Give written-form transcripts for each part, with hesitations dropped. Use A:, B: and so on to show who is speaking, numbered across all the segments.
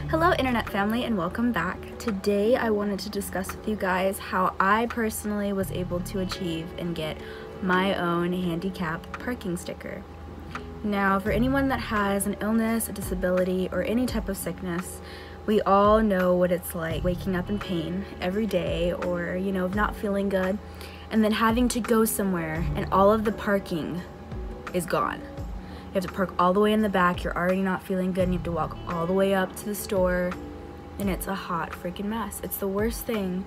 A: Hello internet family and welcome back. Today I wanted to discuss with you guys how I personally was able to achieve and get my own handicap parking sticker. Now for anyone that has an illness, a disability, or any type of sickness, we all know what it's like waking up in pain every day or not feeling good and then having to go somewhere and all of the parking is gone. You have to park all the way in the back, you're already not feeling good, and you have to walk all the way up to the store, and it's a hot freaking mess. It's the worst thing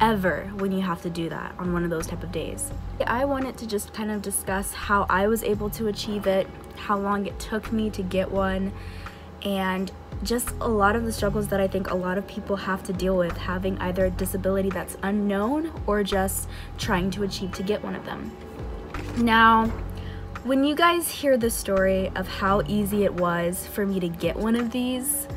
A: ever when you have to do that on one of those type of days. I wanted to just kind of discuss how I was able to achieve it, how long it took me to get one, and just a lot of the struggles that I think a lot of people have to deal with having either a disability that's unknown or just trying to achieve to get one of them. Now, when you guys hear the story of how easy it was for me to get one of these,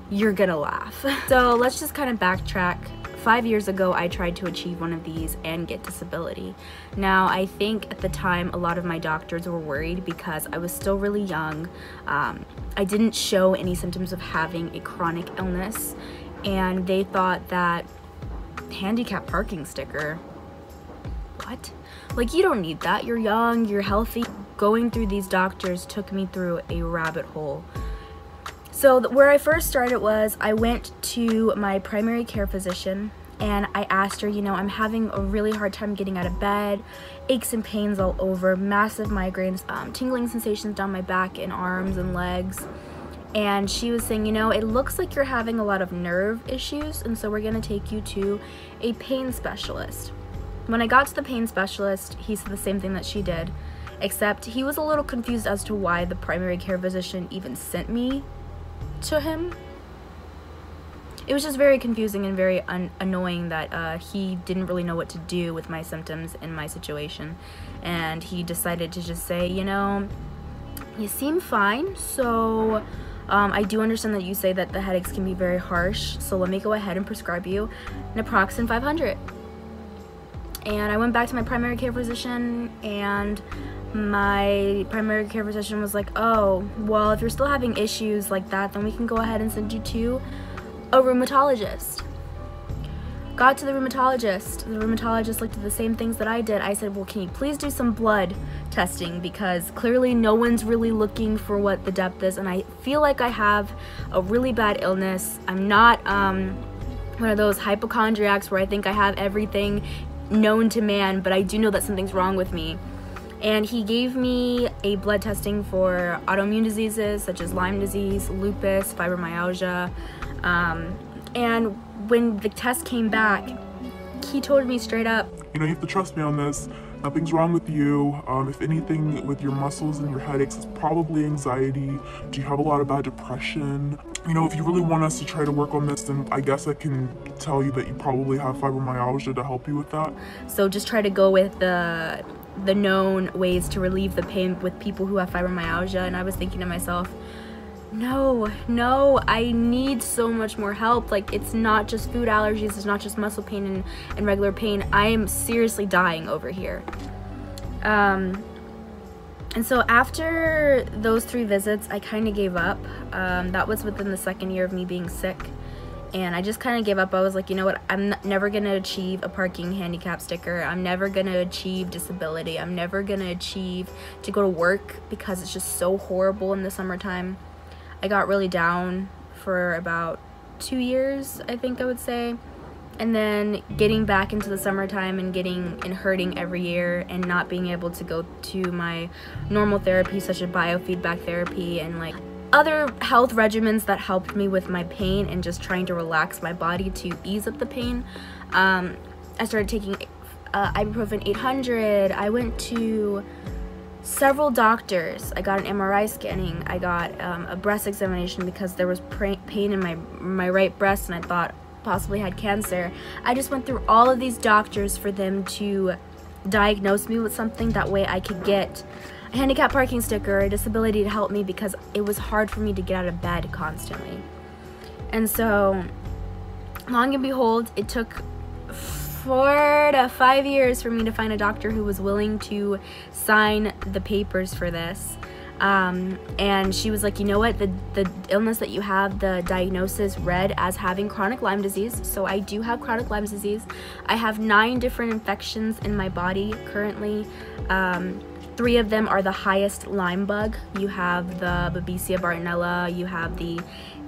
A: you're gonna laugh. So let's just kind of backtrack. 5 years ago, I tried to achieve one of these and get disability. Now, I think at the time, a lot of my doctors were worried because I was still really young. I didn't show any symptoms of having a chronic illness, and they thought that handicap parking sticker, what? Like, you don't need that. You're young, you're healthy. Going through these doctors took me through a rabbit hole. So where I first started was I went to my primary care physician and I asked her, I'm having a really hard time getting out of bed, aches and pains all over, massive migraines, tingling sensations down my back and arms and legs. And she was saying, it looks like you're having a lot of nerve issues, and so we're gonna take you to a pain specialist. When I got to the pain specialist, he said the same thing that she did, except he was a little confused as to why the primary care physician even sent me to him. It was just very confusing and very annoying that he didn't really know what to do with my symptoms and my situation, and he decided to just say, you seem fine, so I do understand that you say that the headaches can be very harsh, so let me go ahead and prescribe you naproxen 500. And I went back to my primary care physician, and my primary care physician was like, oh, well, if you're still having issues like that, then we can go ahead and send you to a rheumatologist. Got to the rheumatologist looked at the same things that I did. I said, well, can you please do some blood testing, because clearly no one's really looking for what the depth is, and I feel like I have a really bad illness. I'm not one of those hypochondriacs where I think I have everything known to man, but I do know that something's wrong with me. And he gave me a blood testing for autoimmune diseases such as Lyme disease, lupus, fibromyalgia, and when the test came back, he told me straight up,
B: you have to trust me on this. Nothing's wrong with you. If anything with your muscles and your headaches, it's probably anxiety. Do you have a lot of bad depression? If you really want us to try to work on this, then I guess I can tell you that you probably have fibromyalgia to help you with that.
A: So just try to go with the known ways to relieve the pain with people who have fibromyalgia. And I was thinking to myself, no, I need so much more help. Like, it's not just food allergies, it's not just muscle pain and regular pain. I am seriously dying over here. And so after those 3 visits, I kind of gave up. That was within the 2nd year of me being sick. And I just kind of gave up. I was like, you know what, I'm never going to achieve a parking handicap sticker. I'm never going to achieve disability. I'm never going to achieve to go to work because it's just so horrible in the summertime. I got really down for about 2 years, I think I would say. And then getting back into the summertime and hurting every year and not being able to go to my normal therapy such as biofeedback therapy and like other health regimens that helped me with my pain and just trying to relax my body to ease up the pain. I started taking ibuprofen 800. I went to several doctors. I got an MRI scanning. I got a breast examination because there was pain in my right breast and I thought possibly had cancer. I just went through all of these doctors for them to diagnose me with something. That way I could get a handicap parking sticker or a disability to help me, because it was hard for me to get out of bed constantly. And so, long and behold, it took 4 to 5 years for me to find a doctor who was willing to sign the papers for this. And she was like, you know what, the illness that you have, the diagnosis read as having chronic Lyme disease. So I do have chronic Lyme disease. I have 9 different infections in my body currently. 3 of them are the highest Lyme bug. You have the Babesia bartonella, you have the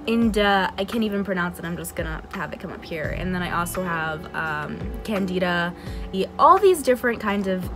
A: I can't even pronounce it, I'm just gonna have it come up here. And then I also have Candida, all these different kinds of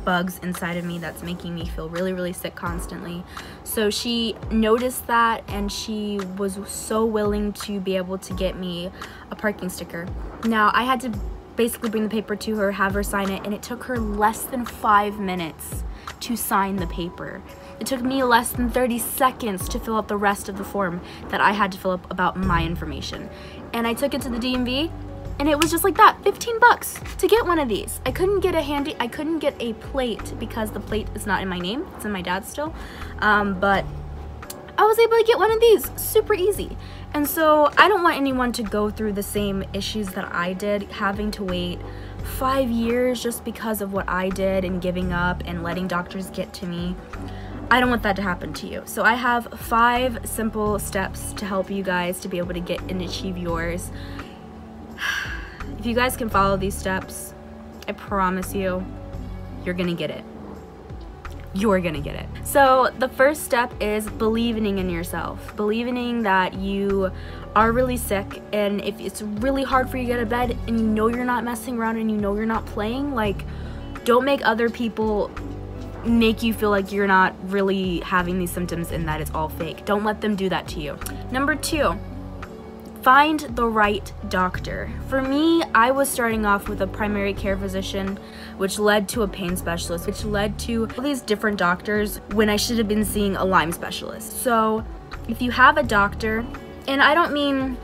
A: bugs inside of me that's making me feel really, really sick constantly. So she noticed that, and she was so willing to be able to get me a parking sticker. Now, I had to basically bring the paper to her, have her sign it, and it took her less than 5 minutes to sign the paper. It took me less than 30 seconds to fill out the rest of the form that I had to fill up about my information. And I took it to the DMV, and it was just like that, 15 bucks to get one of these. I couldn't get a plate because the plate is not in my name, it's in my dad's still. But I was able to get one of these super easy. And so I don't want anyone to go through the same issues that I did, having to wait 5 years just because of what I did and giving up and letting doctors get to me. I don't want that to happen to you. So I have 5 simple steps to help you guys to be able to get and achieve yours. If you guys can follow these steps, I promise you, you're gonna get it. You're gonna get it. So the first step is believing in yourself, believing that you are really sick, and if it's really hard for you to get out of bed and you know you're not messing around and you know you're not playing, like, don't make other people make you feel like you're not really having these symptoms and that it's all fake. Don't let them do that to you. Number 2, find the right doctor. For me, I was starting off with a primary care physician, which led to a pain specialist, which led to all these different doctors when I should have been seeing a Lyme specialist. So if you have a doctor, and I don't mean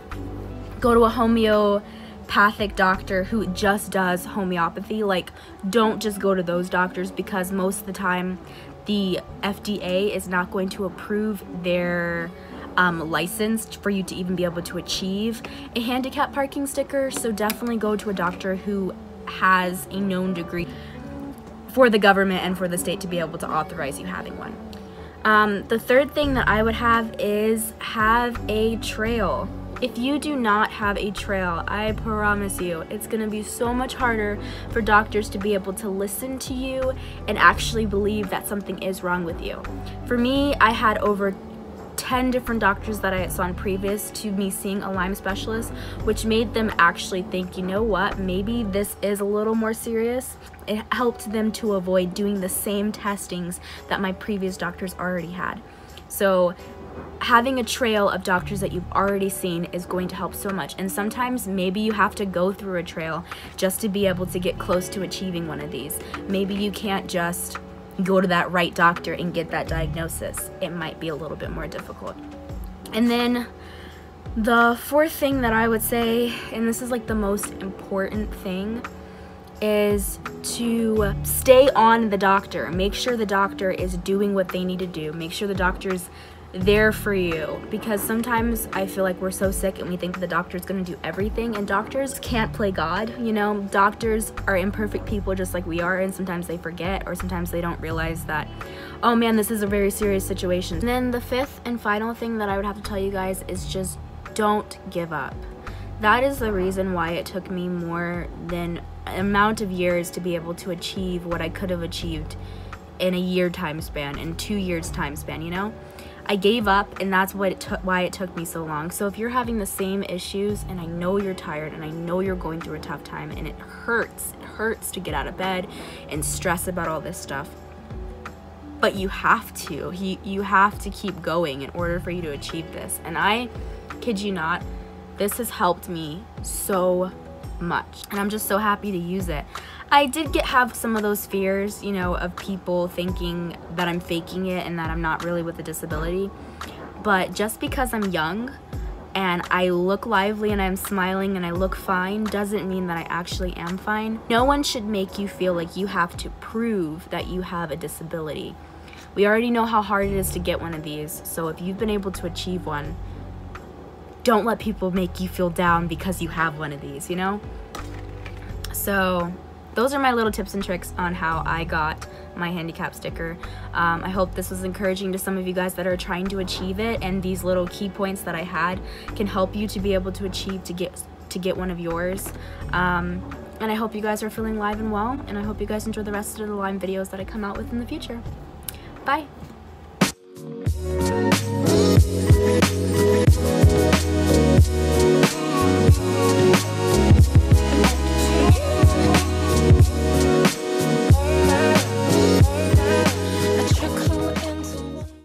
A: go to a homeopathic doctor who just does homeopathy, like, don't just go to those doctors, because most of the time the FDA is not going to approve their license for you to even be able to achieve a handicap parking sticker. So definitely go to a doctor who has a known degree for the government and for the state to be able to authorize you having one. The third thing that I would have is have a trail. If you do not have a trail, I promise you, it's gonna be so much harder for doctors to be able to listen to you and actually believe that something is wrong with you. For me, I had over 10 different doctors that I saw previous to me seeing a Lyme specialist, which made them actually think, you know what, maybe this is a little more serious. It helped them to avoid doing the same testings that my previous doctors already had. So having a trail of doctors that you've already seen is going to help so much. And sometimes maybe you have to go through a trail just to be able to get close to achieving one of these. Maybe you can't just go to that right doctor and get that diagnosis. It might be a little bit more difficult. And then the fourth thing that I would say, and this is like the most important thing, is to stay on the doctor. Make sure the doctor is doing what they need to do. Make sure the doctor's there for you, because sometimes I feel like we're so sick and we think the doctor's gonna do everything, and doctors can't play God, you know. Doctors are imperfect people just like we are, and sometimes they forget, or sometimes they don't realize that, oh man, this is a very serious situation. And then the fifth and final thing that I would have to tell you guys is just don't give up. That is the reason why it took me more than an amount of years to be able to achieve what I could have achieved in a year time span, in 2 years time span, you know. I gave up, and that's what why it took me so long. So if you're having the same issues, and I know you're tired, and I know you're going through a tough time, and it hurts to get out of bed and stress about all this stuff, but you have to. You have to keep going in order for you to achieve this. And I kid you not, this has helped me so much, and I'm just so happy to use it. I did have some of those fears, you know, of people thinking that I'm faking it and that I'm not really with a disability. But just because I'm young and I look lively and I'm smiling and I look fine doesn't mean that I actually am fine. No one should make you feel like you have to prove that you have a disability. We already know how hard it is to get one of these, so if you've been able to achieve one, don't let people make you feel down because you have one of these, you know? So those are my little tips and tricks on how I got my handicap sticker. I hope this was encouraging to some of you guys that are trying to achieve it, and these little key points that I had can help you to be able to achieve to get one of yours. And I hope you guys are feeling live and well, and I hope you guys enjoy the rest of the Lyme videos that I come out with in the future. Bye!